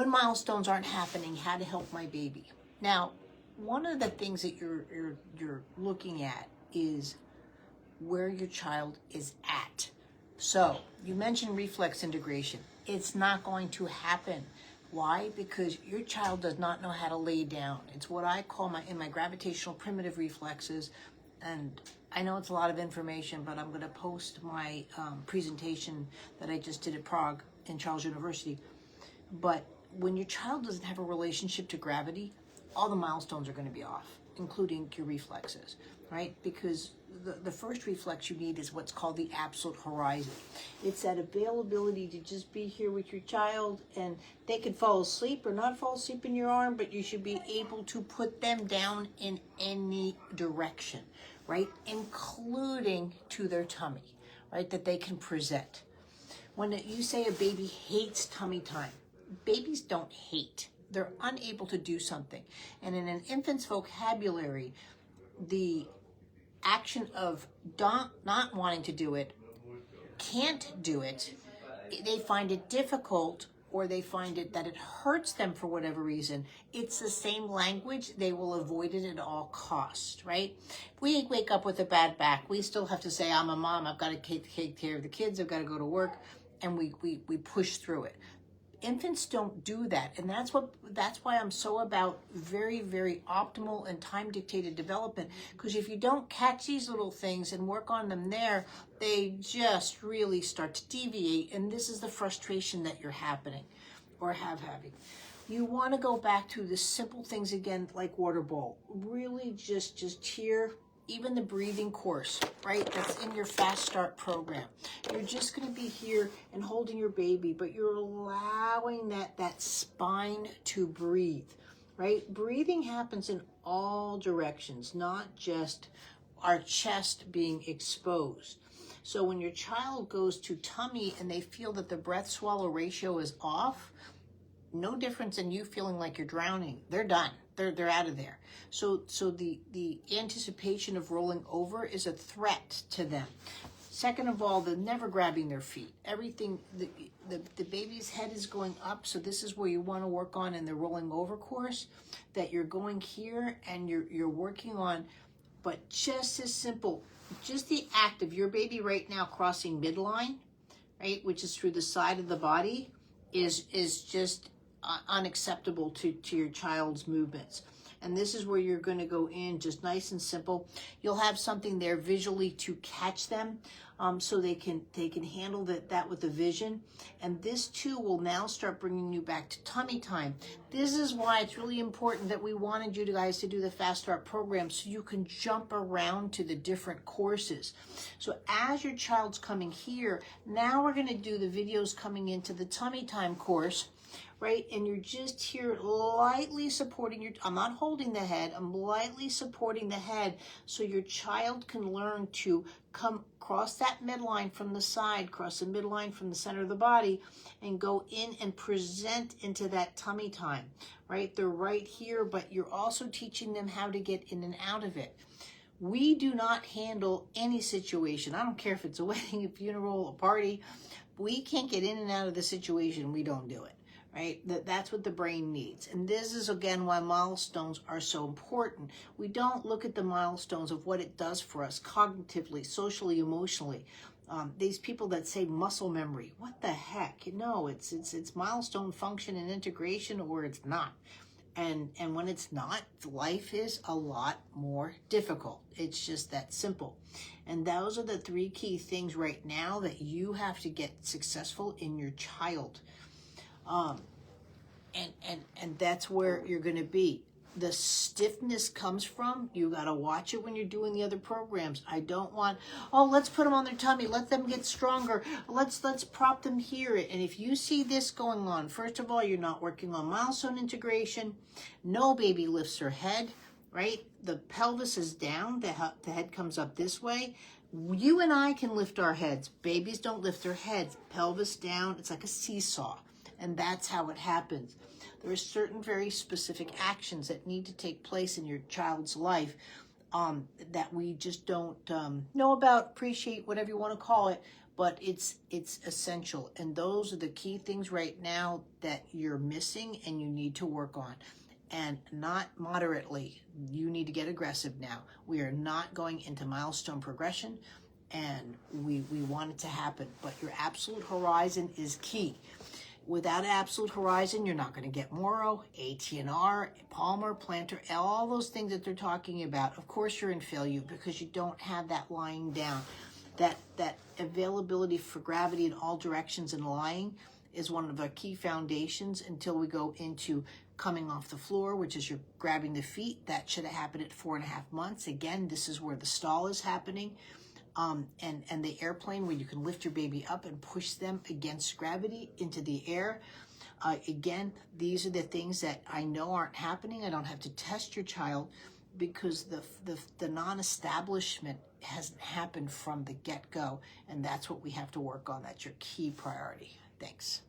when milestones aren't happening, how to help my baby. Now, one of the things that you're looking at is where your child is at. So you mentioned reflex integration. It's not going to happen. Why? Because your child does not know how to lay down. It's what I call in my gravitational primitive reflexes. And I know it's a lot of information, but I'm going to post my presentation that I just did at Prague in Charles University. But when your child doesn't have a relationship to gravity, all the milestones are going to be off, including your reflexes, right? Because the first reflex you need is what's called the absolute horizon. It's that availability to just be here with your child, and they could fall asleep or not fall asleep in your arm, but you should be able to put them down in any direction, right? Including to their tummy, right? That they can present. When you say a baby hates tummy time, babies don't hate. They're unable to do something. And in an infant's vocabulary, the action of not wanting to do it, can't do it, they find it difficult, or they find it that it hurts them for whatever reason, it's the same language. They will avoid it at all costs, right? If we wake up with a bad back, we still have to say, I'm a mom, I've got to take care of the kids, I've got to go to work, and we push through it. Infants don't do that, and that's why I'm so about very, very optimal and time-dictated development, because if you don't catch these little things and work on them there, they just really start to deviate, and this is the frustration that you're having. You want to go back to the simple things again, like water bowl. Really just here, even the breathing course, right? That's in your Fast Start program. You're just going to be here and holding your baby, but you're allowing that spine to breathe, right? Breathing happens in all directions, not just our chest being exposed. So when your child goes to tummy and they feel that the breath-swallow ratio is off, no difference in you feeling like you're drowning. They're done. They're out of there. So the anticipation of rolling over is a threat to them. Second of all, they're never grabbing their feet. Everything, the baby's head is going up, so this is where you want to work on in the rolling over course, that you're going here and you're working on, but just as simple, just the act of your baby right now crossing midline, right, which is through the side of the body, is just unacceptable to your child's movements. And this is where you're going to go in just nice and simple. You'll have something there visually to catch them, so they can handle that with the vision. And this too will now start bringing you back to tummy time. This is why it's really important that we wanted you guys to do the Fast Start program, so you can jump around to the different courses. So as your child's coming here, now we're going to do the videos coming into the tummy time course, right? And you're just here lightly supporting I'm not holding the head, I'm lightly supporting the head, so your child can learn to come cross that midline from the side, cross the midline from the center of the body, and go in and present into that tummy time, right? They're right here, but you're also teaching them how to get in and out of it. We do not handle any situation. I don't care if it's a wedding, a funeral, a party. We can't get in and out of the situation. We don't do it. Right? That's what the brain needs. And this is, again, why milestones are so important. We don't look at the milestones of what it does for us cognitively, socially, emotionally. These people that say muscle memory, what the heck? No, it's milestone function and integration, or it's not. And when it's not, life is a lot more difficult. It's just that simple. And those are the three key things right now that you have to get successful in your child. And that's where you're going to be. The stiffness comes from, you got to watch it when you're doing the other programs. I don't want, let's put them on their tummy, let them get stronger, let's prop them here. And if you see this going on, first of all, you're not working on milestone integration. No baby lifts her head, right? The pelvis is down, the head comes up this way. You and I can lift our heads. Babies don't lift their heads. Pelvis down, it's like a seesaw. And that's how it happens. There are certain very specific actions that need to take place in your child's life that we just don't know about, appreciate, whatever you want to call it, but it's essential. And those are the key things right now that you're missing and you need to work on. And not moderately. You need to get aggressive now. We are not going into milestone progression, and we want it to happen. But your absolute horizon is key. Without absolute horizon, you're not going to get Moro, ATNR, Palmer, Planter, all those things that they're talking about. Of course, you're in failure because you don't have that lying down. That availability for gravity in all directions and lying is one of our key foundations until we go into coming off the floor, which is you're grabbing the feet. That should have happened at 4.5 months. Again, this is where the stall is happening. And the airplane where you can lift your baby up and push them against gravity into the air. Again, these are the things that I know aren't happening. I don't have to test your child because the non-establishment hasn't happened from the get-go, and that's what we have to work on. That's your key priority. Thanks.